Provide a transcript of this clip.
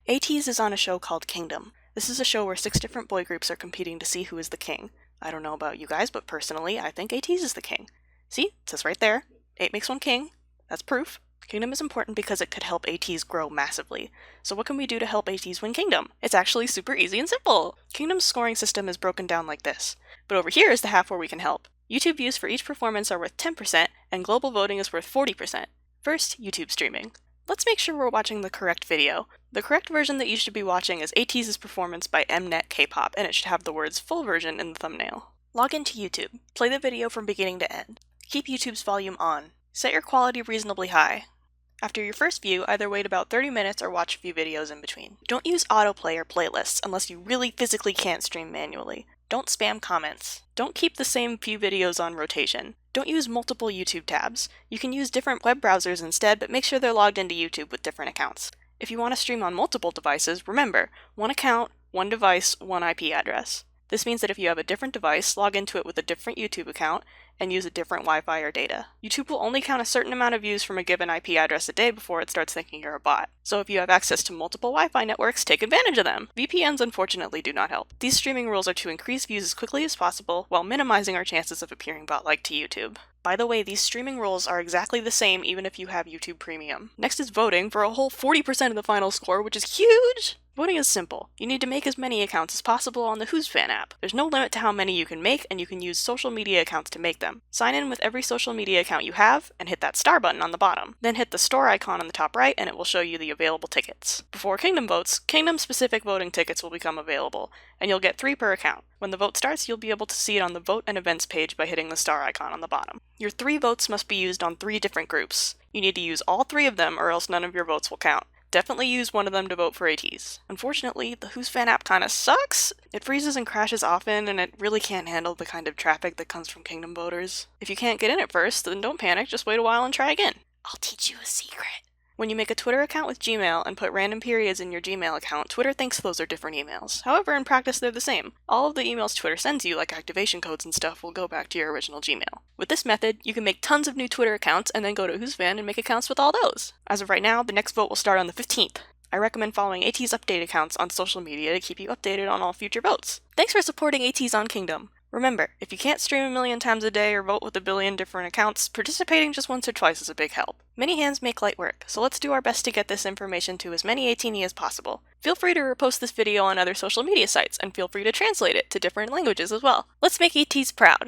Ateez is on a show called Kingdom. This is a show where 6 different boy groups are competing to see who is the king. I don't know about you guys, but personally, I think Ateez is the king. See? It says right there. 8 makes 1 king. That's proof. Kingdom is important because it could help Ateez grow massively. So what can we do to help Ateez win Kingdom? It's actually super easy and simple! Kingdom's scoring system is broken down like this. But over here is the half where we can help. YouTube views for each performance are worth 10%, and global voting is worth 40%. First, YouTube streaming. Let's make sure we're watching the correct video. The correct version that you should be watching is Ateez's performance by Mnet K-pop, and it should have the words full version in the thumbnail. Log into YouTube. Play the video from beginning to end. Keep YouTube's volume on. Set your quality reasonably high. After your first view, either wait about 30 minutes or watch a few videos in between. Don't use autoplay or playlists unless you really physically can't stream manually. Don't spam comments. Don't keep the same few videos on rotation. Don't use multiple YouTube tabs. You can use different web browsers instead, but make sure they're logged into YouTube with different accounts. If you want to stream on multiple devices, remember, 1 account, 1 device, 1 IP address. This means that if you have a different device, log into it with a different YouTube account, and use a different Wi-Fi or data. YouTube will only count a certain amount of views from a given IP address a day before it starts thinking you're a bot. So if you have access to multiple Wi-Fi networks, take advantage of them! VPNs unfortunately do not help. These streaming rules are to increase views as quickly as possible, while minimizing our chances of appearing bot-like to YouTube. By the way, these streaming rules are exactly the same even if you have YouTube Premium. Next is voting for a whole 40% of the final score, which is huge! Voting is simple. You need to make as many accounts as possible on the Whosfan app. There's no limit to how many you can make, and you can use social media accounts to make them. Sign in with every social media account you have, and hit that star button on the bottom. Then hit the store icon on the top right, and it will show you the available tickets. Before Kingdom votes, Kingdom-specific voting tickets will become available, and you'll get 3 per account. When the vote starts, you'll be able to see it on the Vote and Events page by hitting the star icon on the bottom. Your 3 votes must be used on 3 different groups. You need to use all 3 of them, or else none of your votes will count. Definitely use one of them to vote for Ateez. Unfortunately, the Whosfan app kinda sucks! It freezes and crashes often, and it really can't handle the kind of traffic that comes from Kingdom voters. If you can't get in at first, then don't panic, just wait a while and try again. I'll teach you a secret. When you make a Twitter account with Gmail and put random periods in your Gmail account, Twitter thinks those are different emails. However, in practice they're the same. All of the emails Twitter sends you, like activation codes and stuff, will go back to your original Gmail. With this method, you can make tons of new Twitter accounts and then go to Whosfan and make accounts with all those. As of right now, the next vote will start on the 15th. I recommend following Ateez update accounts on social media to keep you updated on all future votes. Thanks for supporting Ateez on Kingdom. Remember, if you can't stream a million times a day or vote with a billion different accounts, participating just once or twice is a big help. Many hands make light work, so let's do our best to get this information to as many Atiny as possible. Feel free to repost this video on other social media sites, and feel free to translate it to different languages as well. Let's make Ateez proud!